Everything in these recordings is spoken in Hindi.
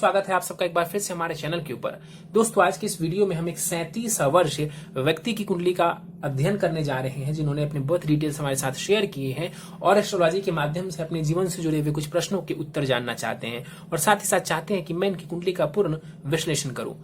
स्वागत है आप सबका एक बार फिर से हमारे चैनल के ऊपर। दोस्तों आज की इस वीडियो में हम एक 37 वर्ष व्यक्ति की कुंडली का अध्ययन करने जा रहे हैं, जिन्होंने अपने बर्थ डिटेल्स हमारे साथ शेयर किए हैं और एस्ट्रोलॉजी के माध्यम से अपने जीवन से जुड़े हुए कुछ प्रश्नों के उत्तर जानना चाहते हैं और साथ ही साथ चाहते हैं कि मैं इनकी कुंडली का पूर्ण विश्लेषण करूं।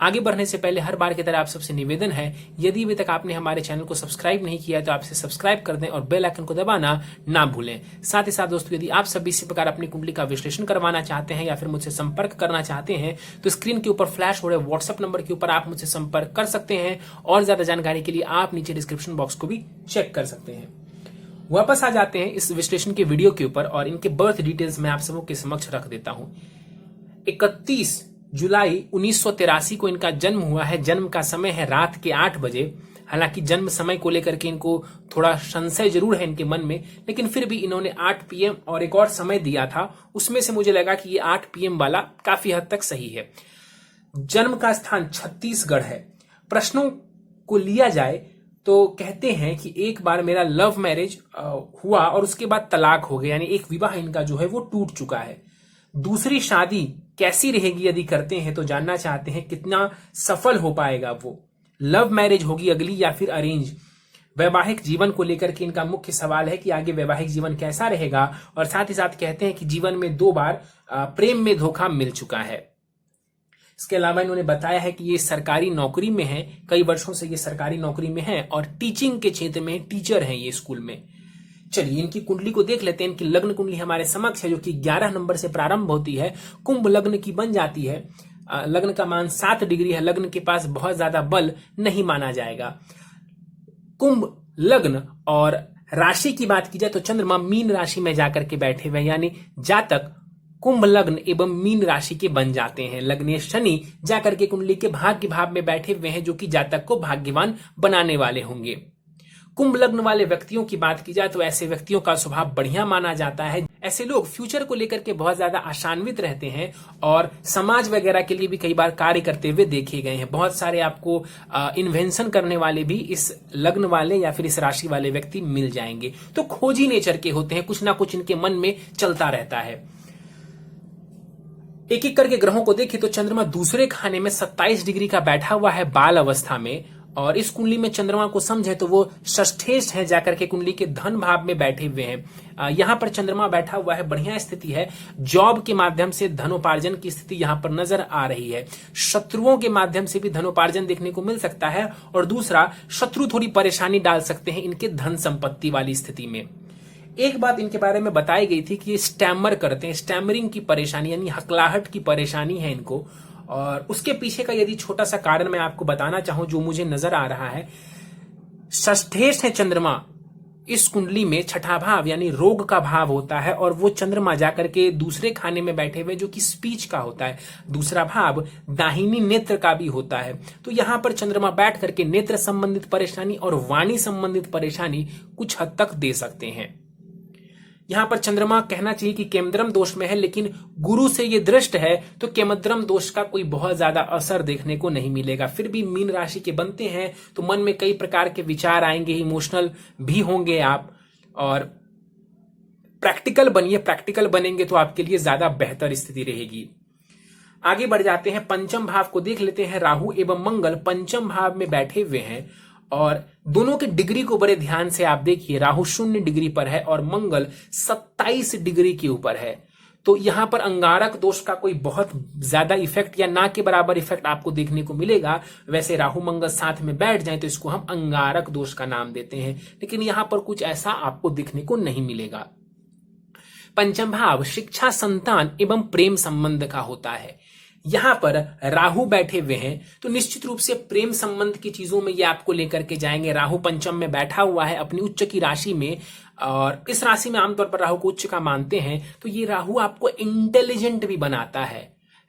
आगे बढ़ने से पहले हर बार की तरह आप सबसे निवेदन है, यदि अभी तक आपने हमारे चैनल को सब्सक्राइब नहीं किया तो आपसे सब्सक्राइब कर दें और बेल आइकन को दबाना ना भूलें। साथ ही साथ दोस्तों यदि आप सभी इसी प्रकार अपनी कुंडली का विश्लेषण करवाना चाहते हैं या फिर मुझसे संपर्क करना चाहते हैं तो स्क्रीन के ऊपर फ्लैश हो रहे व्हाट्सएप नंबर के ऊपर आप मुझसे संपर्क कर सकते हैं और ज्यादा जानकारी के लिए आप नीचे डिस्क्रिप्शन बॉक्स को भी चेक कर सकते हैं। वापस आ जाते हैं इस विश्लेषण के वीडियो के ऊपर और इनके बर्थ डिटेल्स मैं आप सबों के समक्ष रख देता हूं। 31 जुलाई 1983 को इनका जन्म हुआ है। जन्म का समय है रात के 8 बजे। हालांकि जन्म समय को लेकर के इनको थोड़ा संशय जरूर है इनके मन में, लेकिन फिर भी इन्होंने 8 PM और एक और समय दिया था, उसमें से मुझे लगा कि ये 8 PM वाला काफी हद तक सही है। जन्म का स्थान छत्तीसगढ़ है। प्रश्नों को लिया जाए तो कहते हैं कि एक बार मेरा लव मैरिज हुआ और उसके बाद तलाक हो गया, यानी एक विवाह इनका जो है वो टूट चुका है। दूसरी शादी कैसी रहेगी यदि करते हैं तो जानना चाहते हैं कितना सफल हो पाएगा वो। लव मैरिज होगी अगली या फिर अरेंज। वैवाहिक जीवन को लेकर के इनका मुख्य सवाल है कि आगे वैवाहिक जीवन कैसा रहेगा और साथ ही साथ कहते हैं कि जीवन में 2 बार प्रेम में धोखा मिल चुका है। इसके अलावा इन्होंने बताया है कि ये सरकारी नौकरी में है, कई वर्षों से ये सरकारी नौकरी में है और टीचिंग के क्षेत्र में टीचर हैं ये स्कूल में। चलिए इनकी कुंडली को देख लेते हैं। इनकी लग्न कुंडली हमारे समक्ष है जो कि 11 नंबर से प्रारंभ होती है, कुंभ लग्न की बन जाती है। लग्न का मान 7 डिग्री है। लग्न के पास बहुत ज्यादा बल नहीं माना जाएगा। कुंभ लग्न और राशि की बात की जाए तो चंद्रमा मीन राशि में जाकर के बैठे हुए, यानी जातक कुंभ लग्न एवं मीन राशि के बन जाते हैं। लग्नेश शनि जाकर के कुंडली के भाग्य भाव में बैठे हुए हैं जो कि जातक को भाग्यवान बनाने वाले होंगे। कुंभ लग्न वाले व्यक्तियों की बात की जाए तो ऐसे व्यक्तियों का स्वभाव बढ़िया माना जाता है। ऐसे लोग फ्यूचर को लेकर के बहुत ज्यादा आशान्वित रहते हैं और समाज वगैरह के लिए भी कई बार कार्य करते हुए देखे गए हैं। बहुत सारे आपको इन्वेंशन करने वाले भी इस लग्न वाले या फिर इस राशि वाले व्यक्ति मिल जाएंगे। तो खोजी नेचर के होते हैं, कुछ ना कुछ इनके मन में चलता रहता है। एक एक करके ग्रहों को देखें तो चंद्रमा दूसरे खाने में 27 डिग्री का बैठा हुआ है बाल अवस्था में, और इस कुंडली में चंद्रमा को समझे तो वो षष्ठेश है, जाकर के कुंडली के धन भाव में बैठे हुए हैं। यहां पर चंद्रमा बैठा हुआ है, बढ़िया स्थिति है। जॉब के माध्यम से धनोपार्जन की स्थिति यहां पर नजर आ रही है। शत्रुओं के माध्यम से भी धनोपार्जन देखने को मिल सकता है और दूसरा शत्रु थोड़ी परेशानी डाल सकते हैं इनके धन संपत्ति वाली स्थिति में। एक बात इनके बारे में बताई गई थी कि ये स्टैमर करते हैं, स्टैमरिंग की परेशानी यानी हकलाहट की परेशानी है इनको, और उसके पीछे का यदि छोटा सा कारण मैं आपको बताना चाहूं जो मुझे नजर आ रहा है। षष्ठेश है चंद्रमा इस कुंडली में, छठा भाव यानी रोग का भाव होता है और वो चंद्रमा जाकर के दूसरे खाने में बैठे हुए जो कि स्पीच का होता है। दूसरा भाव दाहिनी नेत्र का भी होता है। तो यहां पर चंद्रमा बैठ करके नेत्र संबंधित परेशानी और वाणी संबंधित परेशानी कुछ हद तक दे सकते हैं। यहां पर चंद्रमा कहना चाहिए कि केमद्रम दोष में है, लेकिन गुरु से ये दृष्ट है तो केमद्रम दोष का कोई बहुत ज्यादा असर देखने को नहीं मिलेगा। फिर भी मीन राशि के बनते हैं तो मन में कई प्रकार के विचार आएंगे, इमोशनल भी होंगे आप, और प्रैक्टिकल बनिए। प्रैक्टिकल बनेंगे तो आपके लिए ज्यादा बेहतर स्थिति रहेगी। आगे बढ़ जाते हैं, पंचम भाव को देख लेते हैं। राहु एवं मंगल पंचम भाव में बैठे हुए हैं और दोनों के डिग्री को बड़े ध्यान से आप देखिए। राहु 0 डिग्री पर है और मंगल 27 डिग्री के ऊपर है। तो यहां पर अंगारक दोष का कोई बहुत ज्यादा इफेक्ट या ना के बराबर इफेक्ट आपको देखने को मिलेगा। वैसे राहु मंगल साथ में बैठ जाए तो इसको हम अंगारक दोष का नाम देते हैं, लेकिन यहां पर कुछ ऐसा आपको देखने को नहीं मिलेगा। पंचम भाव शिक्षा, संतान एवं प्रेम संबंध का होता है। यहां पर राहु बैठे हुए हैं तो निश्चित रूप से प्रेम संबंध की चीजों में ये आपको लेकर के जाएंगे। राहु पंचम में बैठा हुआ है अपनी उच्च की राशि में, और इस राशि में आमतौर पर राहु को उच्च का मानते हैं। तो ये राहु आपको इंटेलिजेंट भी बनाता है।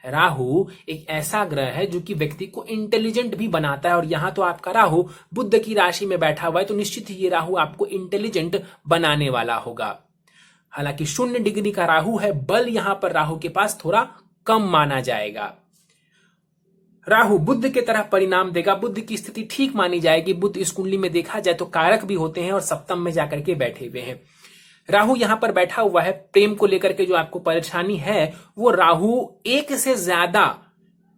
राहु एक ऐसा ग्रह है जो कि व्यक्ति को इंटेलिजेंट भी बनाता है, और यहां तो आपका राहु बुध की राशि में बैठा हुआ है तो निश्चित ही ये राहु आपको इंटेलिजेंट बनाने वाला होगा। हालांकि 0 डिग्री का राहु है, बल यहां पर राहु के पास थोड़ा कम माना जाएगा। राहु बुध के तरह परिणाम देगा, बुध की स्थिति ठीक मानी जाएगी। बुध इस कुंडली में देखा जाए तो कारक भी होते हैं और सप्तम में जाकर के बैठे हुए हैं। राहु यहां पर बैठा हुआ है, प्रेम को लेकर के जो आपको परेशानी है वो राहु एक से ज्यादा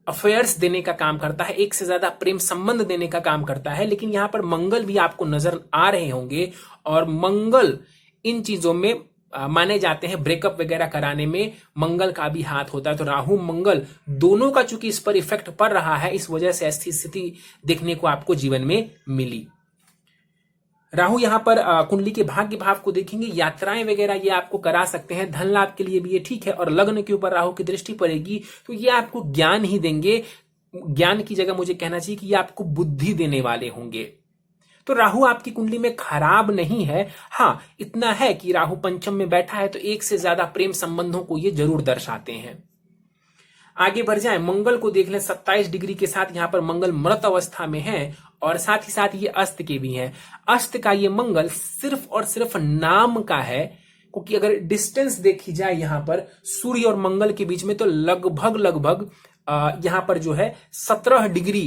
अफेयर्स देने का काम करता है, एक से ज्यादा प्रेम संबंध देने का काम करता है। लेकिन यहां पर मंगल भी आपको नजर आ रहे होंगे और मंगल इन चीजों में माने जाते हैं, ब्रेकअप वगैरह कराने में मंगल का भी हाथ होता है। तो राहु मंगल दोनों का चूंकि इस पर इफेक्ट पड़ रहा है, इस वजह से ऐसी स्थिति देखने को आपको जीवन में मिली। राहु यहां पर कुंडली के भाग्य भाव को देखेंगे, यात्राएं वगैरह ये आपको करा सकते हैं, धन लाभ के लिए भी ये ठीक है। और लग्न के ऊपर राहु की दृष्टि पड़ेगी तो ये आपको ज्ञान ही देंगे, ज्ञान की जगह मुझे कहना चाहिए कि ये आपको बुद्धि देने वाले होंगे। तो राहु आपकी कुंडली में खराब नहीं है। हाँ, इतना है कि राहु पंचम में बैठा है तो एक से ज्यादा प्रेम संबंधों को ये जरूर दर्शाते हैं। आगे बढ़ जाए, मंगल को देख लें। 27 डिग्री के साथ यहां पर मंगल मृत अवस्था में है और साथ ही साथ ये अस्त के भी हैं। अस्त का ये मंगल सिर्फ और सिर्फ नाम का है, क्योंकि अगर डिस्टेंस देखी जाए यहां पर सूर्य और मंगल के बीच में तो लगभग यहां पर जो है 17 डिग्री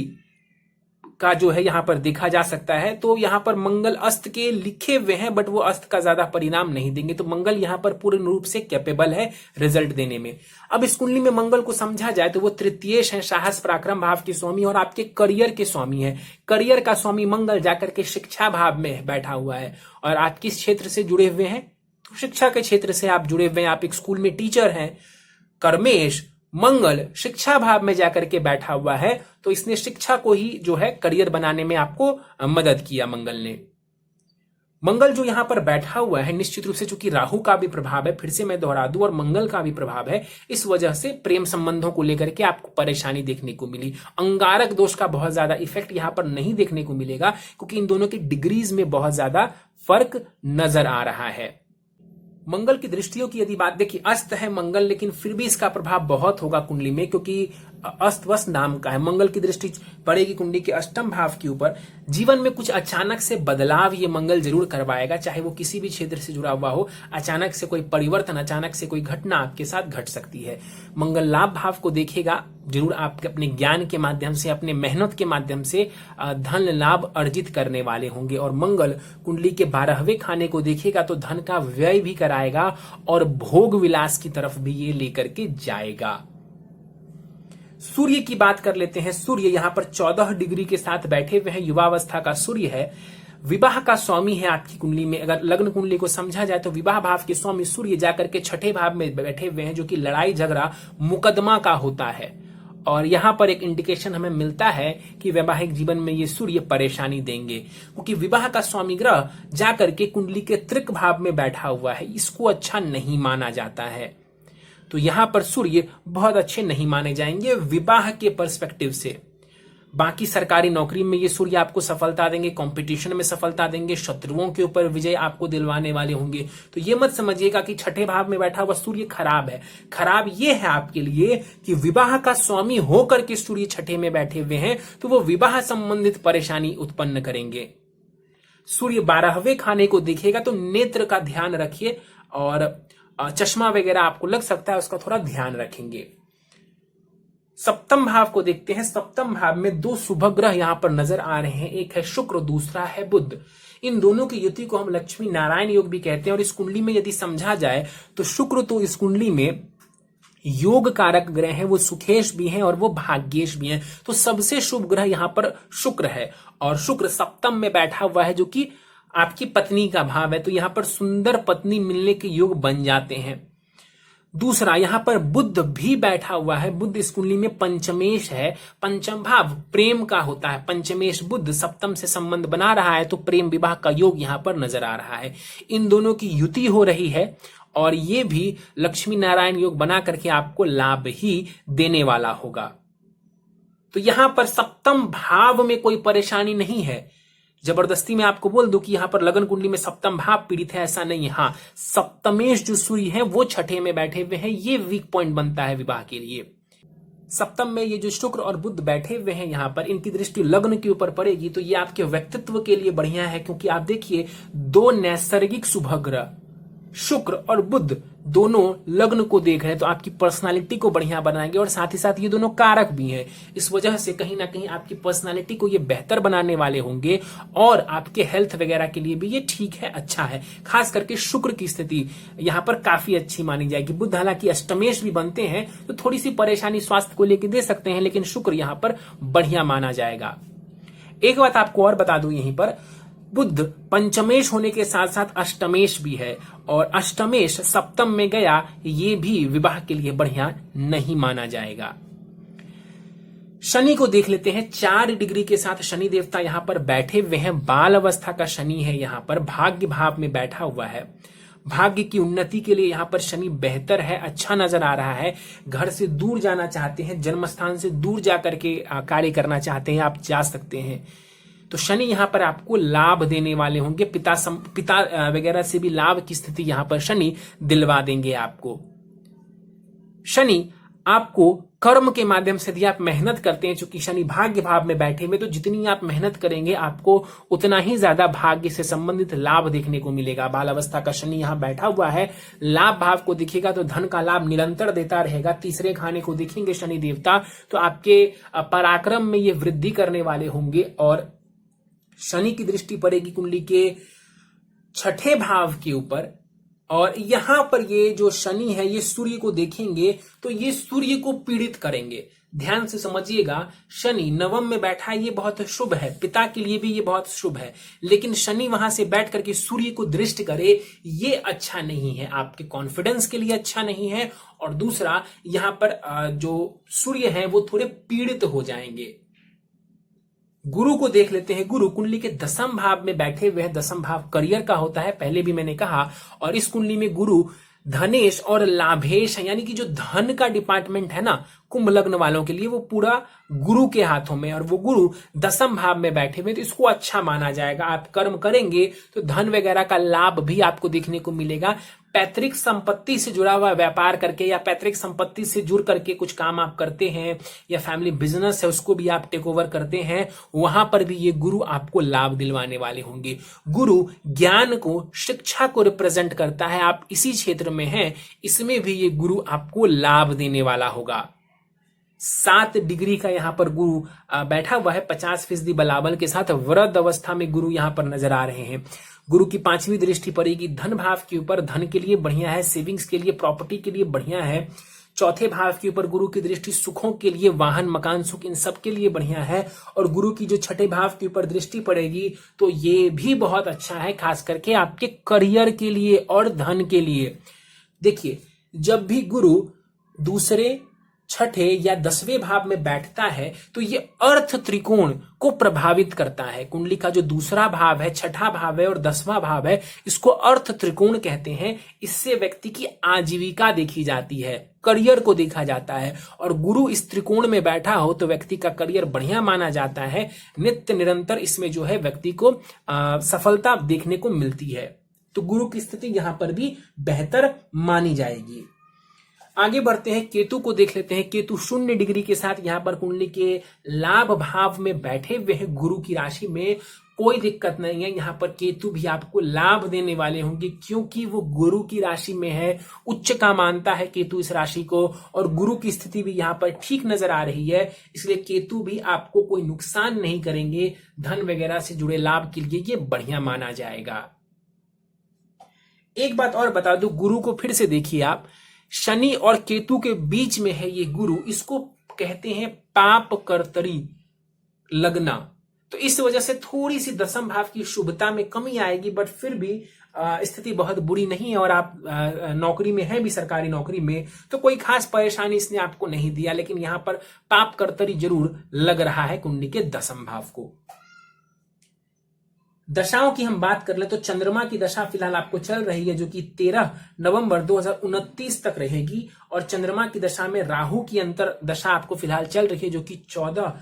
का जो है यहां पर देखा जा सकता है। तो यहां पर मंगल अस्त के लिखे हुए हैं, बट वो अस्त का ज्यादा परिणाम नहीं देंगे। तो मंगल यहां पर पूर्ण रूप से कैपेबल है रिजल्ट देने में। अब इस कुंडली में मंगल को समझा जाए तो वो तृतीयेश है, साहस पराक्रम भाव के स्वामी और आपके करियर के स्वामी है। करियर का स्वामी मंगल जाकर के शिक्षा भाव में बैठा हुआ है। और आप किस क्षेत्र से जुड़े हुए हैं? तो शिक्षा के क्षेत्र से आप जुड़े हुए हैं, आप एक स्कूल में टीचर हैं। कर्मेश मंगल शिक्षा भाव में जाकर के बैठा हुआ है, तो इसने शिक्षा को ही जो है करियर बनाने में आपको मदद किया मंगल ने। मंगल जो यहां पर बैठा हुआ है निश्चित रूप से चूंकि राहु का भी प्रभाव है, फिर से मैं दोहरा दूं, और मंगल का भी प्रभाव है, इस वजह से प्रेम संबंधों को लेकर के आपको परेशानी देखने को मिली। अंगारक दोष का बहुत ज्यादा इफेक्ट यहां पर नहीं देखने को मिलेगा, क्योंकि इन दोनों की डिग्रीज में बहुत ज्यादा फर्क नजर आ रहा है। मंगल की दृष्टियों की यदि बात देखिए, अस्त है मंगल, लेकिन फिर भी इसका प्रभाव बहुत होगा कुंडली में, क्योंकि अस्त वस्त नाम का है। मंगल की दृष्टि पड़ेगी कुंडली के अष्टम भाव के ऊपर। जीवन में कुछ अचानक से बदलाव ये मंगल जरूर करवाएगा, चाहे वो किसी भी क्षेत्र से जुड़ा हुआ हो। अचानक से कोई परिवर्तन, अचानक से कोई घटना आपके साथ घट सकती है। मंगल लाभ भाव को देखेगा, जरूर आप अपने ज्ञान के माध्यम से, अपने मेहनत के माध्यम से धन लाभ अर्जित करने वाले होंगे। और मंगल कुंडली के 12वें खाने को देखेगा तो धन का व्यय भी कराएगा और भोग विलास की तरफ भी ये लेकर के जाएगा। सूर्य की बात कर लेते हैं। सूर्य यहां पर 14 डिग्री के साथ बैठे हुए हैं, युवावस्था का सूर्य है, विवाह का स्वामी है आपकी कुंडली में। अगर लग्न कुंडली को समझा जाए तो विवाह भाव के स्वामी सूर्य जाकर के 6ठे भाव में बैठे हुए हैं, जो कि लड़ाई झगड़ा मुकदमा का होता है। और यहां पर एक इंडिकेशन हमें मिलता है कि वैवाहिक जीवन में ये सूर्य परेशानी देंगे, क्योंकि विवाह का स्वामी ग्रह जाकर के कुंडली के त्रिक भाव में बैठा हुआ है, इसको अच्छा नहीं माना जाता है। तो यहां पर सूर्य बहुत अच्छे नहीं माने जाएंगे विवाह के पर्सपेक्टिव से। बाकी सरकारी नौकरी में ये सूर्य आपको सफलता देंगे, कंपटीशन में सफलता देंगे, शत्रुओं के ऊपर विजय आपको दिलवाने वाले होंगे। तो ये मत समझिएगा कि 6ठे भाव में बैठा हुआ सूर्य खराब है। खराब ये है आपके लिए कि विवाह का स्वामी होकर के सूर्य 6ठे में बैठे हुए हैं, तो वो विवाह संबंधित परेशानी उत्पन्न करेंगे। सूर्य 12वें खाने को देखेगा तो नेत्र का ध्यान रखिए, और चश्मा वगैरह आपको लग सकता है, उसका थोड़ा ध्यान रखेंगे। सप्तम भाव को देखते हैं। सप्तम भाव में 2 शुभ ग्रह यहां पर नजर आ रहे हैं, एक है शुक्र, दूसरा है बुध। इन दोनों की युति को हम लक्ष्मी नारायण योग भी कहते हैं। और इस कुंडली में यदि समझा जाए तो शुक्र तो इस कुंडली में योग कारक ग्रह है, वो सुखेश भी हैं और वो भाग्येश भी हैं। तो सबसे शुभ ग्रह यहां पर शुक्र है, और शुक्र सप्तम में बैठा हुआ है, जो कि आपकी पत्नी का भाव है। तो यहां पर सुंदर पत्नी मिलने के योग बन जाते हैं। दूसरा, यहां पर बुध भी बैठा हुआ है। बुध इस कुंडली में पंचमेश है, पंचम भाव प्रेम का होता है। पंचमेश बुध सप्तम से संबंध बना रहा है, तो प्रेम विवाह का योग यहां पर नजर आ रहा है। इन दोनों की युति हो रही है, और ये भी लक्ष्मी नारायण योग बना करके आपको लाभ ही देने वाला होगा। तो यहां पर सप्तम भाव में कोई परेशानी नहीं है। जबरदस्ती मैं आपको बोल दूं कि यहां पर लगन कुंडली में सप्तम भाव पीड़ित है, ऐसा नहीं है। हाँ, सप्तमेश जो सूर्य है वो 6ठे में बैठे हुए हैं, ये वीक पॉइंट बनता है विवाह के लिए। सप्तम में ये जो शुक्र और बुध बैठे हुए हैं यहां पर, इनकी दृष्टि लग्न के ऊपर पड़ेगी, तो ये आपके व्यक्तित्व के लिए बढ़िया है। क्योंकि आप देखिए 2 नैसर्गिक शुभ ग्रह शुक्र और बुध दोनों लग्न को देख रहे हैं तो आपकी पर्सनालिटी को बढ़िया बनाएंगे और साथ ही साथ ये दोनों कारक भी हैं। इस वजह से कहीं ना कहीं आपकी पर्सनालिटी को ये बेहतर बनाने वाले होंगे और आपके हेल्थ वगैरह के लिए भी ये ठीक है, अच्छा है। खास करके शुक्र की स्थिति यहाँ पर काफी अच्छी मानी जाएगी। बुध हालांकि अष्टमेश भी बनते हैं तो थोड़ी सी परेशानी स्वास्थ्य को लेकर दे सकते हैं, लेकिन शुक्र यहाँ पर बढ़िया माना जाएगा। एक बात आपको और बता दूं, यहीं पर बुध पंचमेश होने के साथ साथ अष्टमेश भी है और अष्टमेश सप्तम में गया, ये भी विवाह के लिए बढ़िया नहीं माना जाएगा। शनि को देख लेते हैं। 4 डिग्री के साथ शनि देवता यहां पर बैठे हुए हैं। बाल अवस्था का शनि है, यहां पर भाग्य भाव में बैठा हुआ है। भाग्य की उन्नति के लिए यहां पर शनि बेहतर है, अच्छा नजर आ रहा है। घर से दूर जाना चाहते हैं, जन्म स्थान से दूर जाकर के कार्य करना चाहते हैं, आप जा सकते हैं। तो शनि यहां पर आपको लाभ देने वाले होंगे। पिता वगैरह से भी लाभ की स्थिति यहां पर शनि दिलवा देंगे आपको। शनि आपको कर्म के माध्यम से यदि आप मेहनत करते हैं, चूंकि शनि भाग्य भाव में बैठे हुए, तो जितनी आप मेहनत करेंगे आपको उतना ही ज्यादा भाग्य से संबंधित लाभ देखने को मिलेगा। बाल अवस्था का शनि यहां बैठा हुआ है, लाभ भाव को दिखेगा तो धन का लाभ निरंतर देता रहेगा। तीसरे खाने को देखेंगे शनि देवता तो आपके पराक्रम में ये वृद्धि करने वाले होंगे और शनि की दृष्टि पड़ेगी कुंडली के 6ठे भाव के ऊपर और यहां पर ये जो शनि है ये सूर्य को देखेंगे तो ये सूर्य को पीड़ित करेंगे। ध्यान से समझिएगा, शनि नवम में बैठा है, ये बहुत शुभ है, पिता के लिए भी ये बहुत शुभ है, लेकिन शनि वहां से बैठ करके सूर्य को दृष्टि करे, ये अच्छा नहीं है, आपके कॉन्फिडेंस के लिए अच्छा नहीं है। और दूसरा, यहां पर जो सूर्य है वो थोड़े पीड़ित हो जाएंगे। गुरु को देख लेते हैं। गुरु कुंडली के 10वें भाव में बैठे हुए हैं। 10वां भाव करियर का होता है, पहले भी मैंने कहा। और इस कुंडली में गुरु धनेश और लाभेश है, यानी कि जो धन का डिपार्टमेंट है ना कुंभ लग्न वालों के लिए, वो पूरा गुरु के हाथों में, और वो गुरु 10वें भाव में बैठे हुए तो इसको अच्छा माना जाएगा। आप कर्म करेंगे तो धन वगैरह का लाभ भी आपको देखने को मिलेगा। पैतृक संपत्ति से जुड़ा हुआ व्यापार करके या पैतृक संपत्ति से जुड़ करके कुछ काम आप करते हैं या फैमिली बिजनेस है उसको भी आप टेक ओवर करते हैं, वहां पर भी ये गुरु आपको लाभ दिलवाने वाले होंगे। गुरु ज्ञान को, शिक्षा को रिप्रेजेंट करता है, आप इसी क्षेत्र में हैं, इसमें भी ये गुरु आपको लाभ देने वाला होगा। 7 डिग्री का यहां पर गुरु बैठा हुआ है 50% बलाबल के साथ। वृद्ध अवस्था में गुरु यहां पर नजर आ रहे हैं। गुरु की 5वीं दृष्टि पड़ेगी धन भाव के ऊपर, धन के लिए बढ़िया है, सेविंग्स के लिए, प्रॉपर्टी के लिए बढ़िया है। 4थे भाव के ऊपर गुरु की दृष्टि सुखों के लिए, वाहन मकान सुख, इन सब के लिए बढ़िया है। और गुरु की जो 6ठे भाव के ऊपर दृष्टि पड़ेगी तो ये भी बहुत अच्छा है, खास करके आपके करियर के लिए और धन के लिए। देखिए, जब भी गुरु दूसरे, 6ठे या 10वें भाव में बैठता है तो ये अर्थ त्रिकोण को प्रभावित करता है। कुंडली का जो दूसरा भाव है, 6ठा भाव है और 10वां भाव है, इसको अर्थ त्रिकोण कहते हैं। इससे व्यक्ति की आजीविका देखी जाती है, करियर को देखा जाता है। और गुरु इस त्रिकोण में बैठा हो तो व्यक्ति का करियर बढ़िया माना जाता है। नित्य निरंतर इसमें जो है व्यक्ति को सफलता देखने को मिलती है। तो गुरु की स्थिति यहां पर भी बेहतर मानी जाएगी। आगे बढ़ते हैं, केतु को देख लेते हैं। केतु 0 डिग्री के साथ यहां पर कुंडली के लाभ भाव में बैठे हुए हैं गुरु की राशि में। कोई दिक्कत नहीं है, यहां पर केतु भी आपको लाभ देने वाले होंगे क्योंकि वो गुरु की राशि में है। उच्च का मानता है केतु इस राशि को और गुरु की स्थिति भी यहां पर ठीक नजर आ रही है, इसलिए केतु भी आपको कोई नुकसान नहीं करेंगे। धन वगैरह से जुड़े लाभ के लिए ये बढ़िया माना जाएगा। एक बात और बता दूं, गुरु को फिर से देखिए आप, शनि और केतु के बीच में है ये गुरु, इसको कहते हैं पाप कर्तरी लगना। तो इस वजह से थोड़ी सी 10वें भाव की शुभता में कमी आएगी, बट फिर भी स्थिति बहुत बुरी नहीं है। और आप नौकरी में हैं भी, सरकारी नौकरी में, तो कोई खास परेशानी इसने आपको नहीं दिया, लेकिन यहां पर पाप कर्तरी जरूर लग रहा है कुंडली के 10वें भाव को। दशाओं की हम बात कर ले तो चंद्रमा की दशा फिलहाल आपको चल रही है जो कि 13 नवंबर 2029 तक रहेगी। और चंद्रमा की दशा में राहु की अंतर दशा आपको फिलहाल चल रही है जो कि 14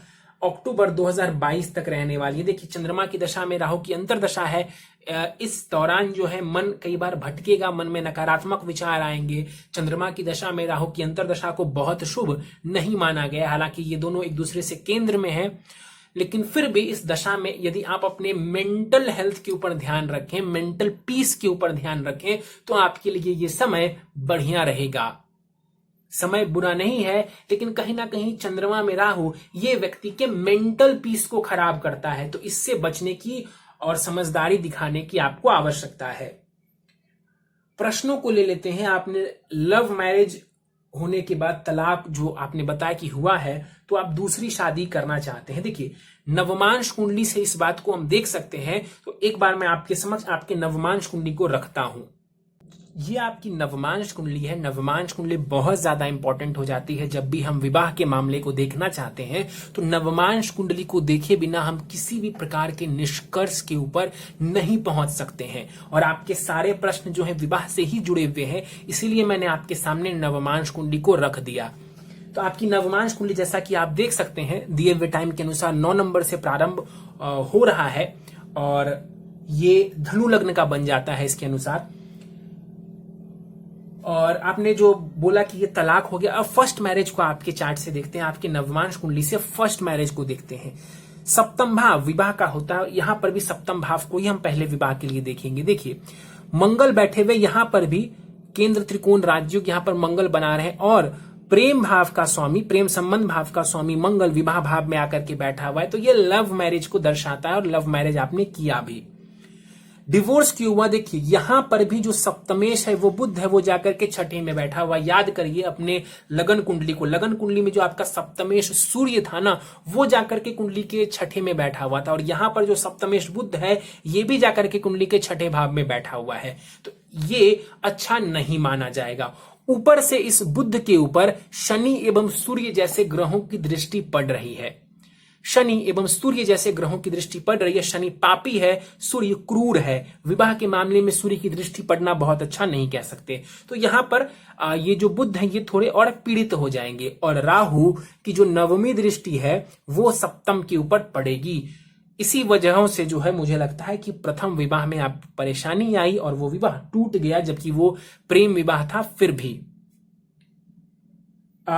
अक्टूबर 2022 तक रहने वाली है। देखिए, चंद्रमा की दशा में राहु की अंतर दशा है। इस दौरान जो है मन कई बार भटकेगा, मन में नकारात्मक विचार आएंगे। चंद्रमा की दशा में राहु की अंतर दशा को बहुत शुभ नहीं माना गया, हालांकि ये दोनों एक दूसरे से केंद्र में है। लेकिन फिर भी इस दशा में यदि आप अपने मेंटल हेल्थ के ऊपर ध्यान रखें, मेंटल पीस के ऊपर ध्यान रखें, तो आपके लिए ये समय बढ़िया रहेगा। समय बुरा नहीं है, लेकिन कहीं ना कहीं चंद्रमा में राहु ये व्यक्ति के मेंटल पीस को खराब करता है, तो इससे बचने की और समझदारी दिखाने की आपको आवश्यकता है। प्रश्नों को ले लेते हैं। आपने लव मैरिज होने के बाद तलाक जो आपने बताया कि हुआ है, तो आप दूसरी शादी करना चाहते हैं। देखिए, नवमांश कुंडली से इस बात को हम देख सकते हैं। तो एक बार मैं आपके समक्ष आपके नवमांश कुंडली को रखता हूं। ये आपकी नवमांश कुंडली है। नवमांश कुंडली बहुत ज्यादा इंपॉर्टेंट हो जाती है जब भी हम विवाह के मामले को देखना चाहते हैं। तो नवमांश कुंडली को देखे बिना हम किसी भी प्रकार के निष्कर्ष के ऊपर नहीं पहुंच सकते हैं। और आपके सारे प्रश्न जो है विवाह से ही जुड़े हुए हैं, इसीलिए मैंने आपके सामने नवमांश कुंडली को रख दिया। तो आपकी नवमांश कुंडली जैसा कि आप देख सकते हैं दिए हुए टाइम के अनुसार 9 नंबर से प्रारंभ हो रहा है और ये धनु लग्न का बन जाता है इसके अनुसार। और आपने जो बोला कि ये तलाक हो गया, अब फर्स्ट मैरिज को आपके चार्ट से देखते हैं। आपके नवमांश कुंडली से फर्स्ट मैरिज को देखते हैं। सप्तम भाव विवाह का होता है, यहां पर भी सप्तम भाव को ही हम पहले विवाह के लिए देखेंगे। देखिए, मंगल बैठे हुए यहां पर भी केंद्र त्रिकोण राजयोग यहां पर मंगल बना रहे हैं और प्रेम भाव का स्वामी, प्रेम संबंध भाव का स्वामी मंगल विवाह भाव में आकर के बैठा हुआ है। तो ये लव मैरिज को दर्शाता है और लव मैरिज आपने किया भी। डिवोर्स क्यों हुआ? देखिए, यहां पर भी जो सप्तमेश है वो बुध है, वो जाकर के छठे में बैठा हुआ। याद करिए अपने लगन कुंडली को। लगन कुंडली में जो आपका सप्तमेश सूर्य था ना, वो जाकर के कुंडली के छठे में बैठा हुआ था। और यहां पर जो सप्तमेश बुध है ये भी जाकर के कुंडली के छठे भाव में बैठा हुआ है। तो ये अच्छा नहीं माना जाएगा। ऊपर से इस बुध के ऊपर शनि एवं सूर्य जैसे ग्रहों की दृष्टि पड़ रही है। शनि एवं सूर्य जैसे ग्रहों की दृष्टि पड़ रही है। शनि पापी है, सूर्य क्रूर है। विवाह के मामले में सूर्य की दृष्टि पड़ना बहुत अच्छा नहीं कह सकते। तो यहां पर ये जो बुध है ये थोड़े और पीड़ित हो जाएंगे। और राहु की जो नवमी दृष्टि है वो सप्तम के ऊपर पड़ेगी। इसी वजहों से जो है मुझे लगता है कि प्रथम विवाह में आप परेशानी आई और वो विवाह टूट गया, जबकि वो प्रेम विवाह था। फिर भी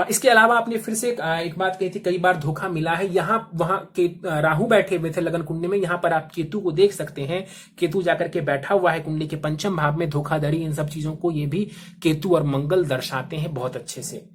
इसके अलावा आपने फिर से एक बात कही थी, कई बार धोखा मिला है। यहां वहां के राहु बैठे हुए थे लगन कुंडली में, यहां पर आप केतु को देख सकते हैं। केतु जाकर के बैठा हुआ है कुंडली के पंचम भाव में। धोखाधड़ी, इन सब चीजों को ये भी केतु और मंगल दर्शाते हैं बहुत अच्छे से।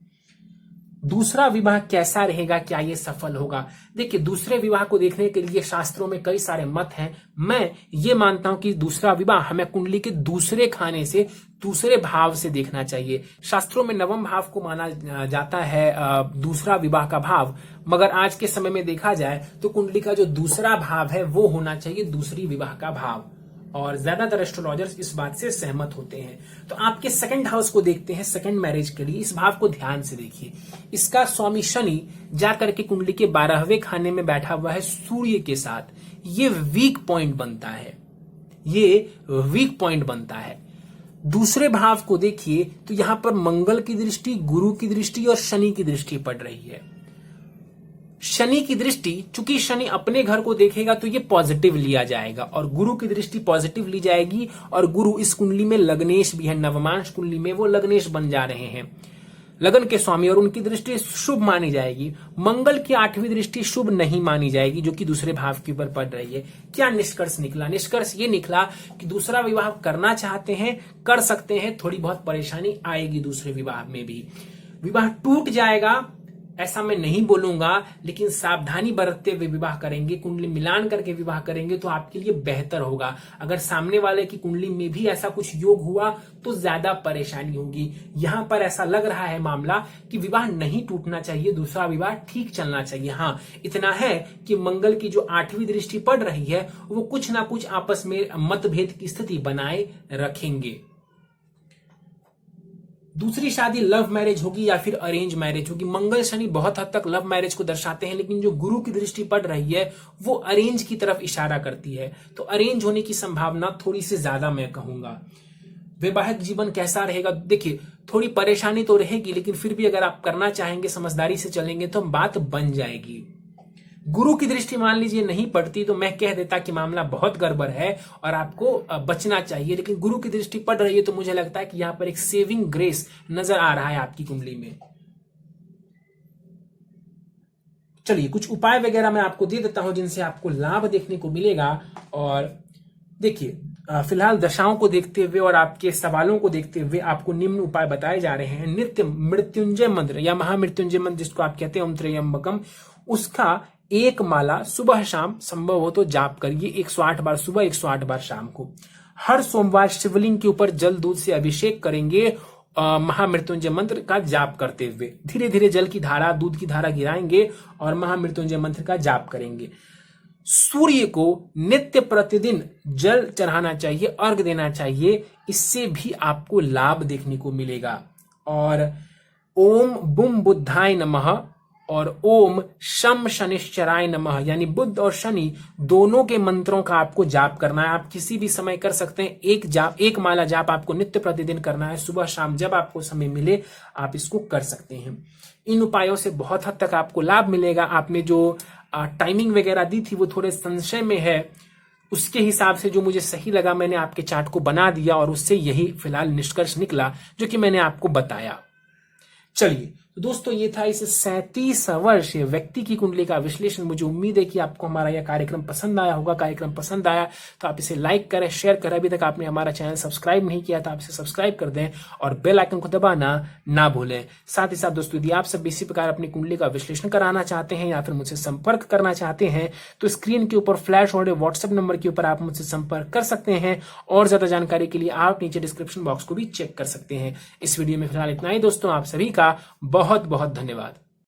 दूसरा विवाह कैसा रहेगा, क्या ये सफल होगा? देखिए, दूसरे विवाह को देखने के लिए शास्त्रों में कई सारे मत हैं। मैं ये मानता हूं कि दूसरा विवाह हमें कुंडली के दूसरे खाने से, दूसरे भाव से देखना चाहिए। शास्त्रों में नवम भाव को माना जाता है दूसरा विवाह का भाव, मगर आज के समय में देखा जाए तो कुंडली का जो दूसरा भाव है वो होना चाहिए दूसरी विवाह का भाव। और ज्यादातर एस्ट्रोलॉजर्स इस बात से सहमत होते हैं। तो आपके सेकंड हाउस को देखते हैं सेकंड मैरिज के लिए। इस भाव को ध्यान से देखिए। इसका स्वामी शनि जाकर के कुंडली के 12वें खाने में बैठा हुआ है सूर्य के साथ। ये वीक पॉइंट बनता है, ये वीक पॉइंट बनता है। दूसरे भाव को देखिए तो यहां पर मंगल की दृष्टि, गुरु की दृष्टि और शनि की दृष्टि पड़ रही है। शनि की दृष्टि, चूंकि शनि अपने घर को देखेगा तो ये पॉजिटिव लिया जाएगा और गुरु की दृष्टि पॉजिटिव ली जाएगी। और गुरु इस कुंडली में लग्नेश भी है, नवमांश कुंडली में वो लग्नेश बन जा रहे हैं, लगन के स्वामी, और उनकी दृष्टि शुभ मानी जाएगी। मंगल की 8वीं दृष्टि शुभ नहीं मानी जाएगी, जो कि दूसरे भाव के ऊपर पड़ रही है। क्या निष्कर्ष निकला? निष्कर्ष ये निकला कि दूसरा विवाह करना चाहते हैं, कर सकते हैं। थोड़ी बहुत परेशानी आएगी दूसरे विवाह में भी। विवाह टूट जाएगा ऐसा मैं नहीं बोलूंगा, लेकिन सावधानी बरतते हुए विवाह करेंगे, कुंडली मिलान करके विवाह करेंगे तो आपके लिए बेहतर होगा। अगर सामने वाले की कुंडली में भी ऐसा कुछ योग हुआ तो ज्यादा परेशानी होगी। यहां पर ऐसा लग रहा है मामला कि विवाह नहीं टूटना चाहिए, दूसरा विवाह ठीक चलना चाहिए। हाँ, इतना है कि मंगल की जो 8वीं दृष्टि पड़ रही है वो कुछ ना कुछ आपस में मतभेद की स्थिति बनाए रखेंगे। दूसरी शादी लव मैरिज होगी या फिर अरेंज मैरिज होगी? मंगल शनि बहुत हद तक लव मैरिज को दर्शाते हैं, लेकिन जो गुरु की दृष्टि पड़ रही है वो अरेंज की तरफ इशारा करती है। तो अरेंज होने की संभावना थोड़ी सी ज्यादा मैं कहूंगा। वैवाहिक जीवन कैसा रहेगा? देखिए, थोड़ी परेशानी तो रहेगी, लेकिन फिर भी अगर आप करना चाहेंगे, समझदारी से चलेंगे तो बात बन जाएगी। गुरु की दृष्टि मान लीजिए नहीं पड़ती तो मैं कह देता कि मामला बहुत गड़बड़ है और आपको बचना चाहिए, लेकिन गुरु की दृष्टि पड़ रही है तो मुझे लगता है कि यहां पर एक सेविंग ग्रेस नजर आ रहा है आपकी कुंडली में। चलिए कुछ उपाय वगैरह मैं आपको दे देता हूं जिनसे आपको लाभ देखने को मिलेगा। और देखिए फिलहाल दशाओं को देखते हुए और आपके सवालों को देखते हुए आपको निम्न उपाय बताए जा रहे हैं। नित्य मृत्युंजय मंत्र या महामृत्युंजय मंत्र जिसको आप कहते हैं ओम त्र्यंबकम, उसका एक माला सुबह शाम संभव हो तो जाप करिए, 108 बार सुबह 108 बार शाम को। हर सोमवार शिवलिंग के ऊपर जल दूध से अभिषेक करेंगे महामृत्युंजय मंत्र का जाप करते हुए। धीरे धीरे जल की धारा दूध की धारा गिराएंगे और महामृत्युंजय मंत्र का जाप करेंगे। सूर्य को नित्य प्रतिदिन जल चढ़ाना चाहिए, अर्घ देना चाहिए, इससे भी आपको लाभ देखने को मिलेगा। और ओम बुम बुद्धाय नमः और ओम शम शनिश्चराय नमः, यानी बुध और शनि दोनों के मंत्रों का आपको जाप करना है। आप किसी भी समय कर सकते हैं। एक माला जाप आपको नित्य प्रतिदिन करना है, सुबह शाम जब आपको समय मिले आप इसको कर सकते हैं। इन उपायों से बहुत हद तक आपको लाभ मिलेगा। आपने जो टाइमिंग वगैरह दी थी वो थोड़े संशय में है, उसके हिसाब से जो मुझे सही लगा मैंने आपके चार्ट को बना दिया और उससे यही फिलहाल निष्कर्ष निकला जो कि मैंने आपको बताया। चलिए तो दोस्तों ये था इस 37 वर्षीय व्यक्ति की कुंडली का विश्लेषण। मुझे उम्मीद है कि आपको हमारा यह कार्यक्रम पसंद आया होगा। कार्यक्रम पसंद आया तो आप इसे लाइक करें, शेयर करें। अभी तक आपने हमारा चैनल सब्सक्राइब नहीं किया तो आप इसे सब्सक्राइब कर दें और बेल आइकन को दबाना ना भूलें। साथ ही साथ दोस्तों यदि आप सब इसी प्रकार अपनी कुंडली का विश्लेषण कराना चाहते हैं या फिर मुझसे संपर्क करना चाहते हैं तो स्क्रीन के ऊपर फ्लैश हो रहे व्हाट्सएप नंबर के ऊपर आप मुझसे संपर्क कर सकते हैं। और ज्यादा जानकारी के लिए आप नीचे डिस्क्रिप्शन बॉक्स को भी चेक कर सकते हैं। इस वीडियो में फिलहाल इतना ही दोस्तों। आप सभी का बहुत बहुत धन्यवाद।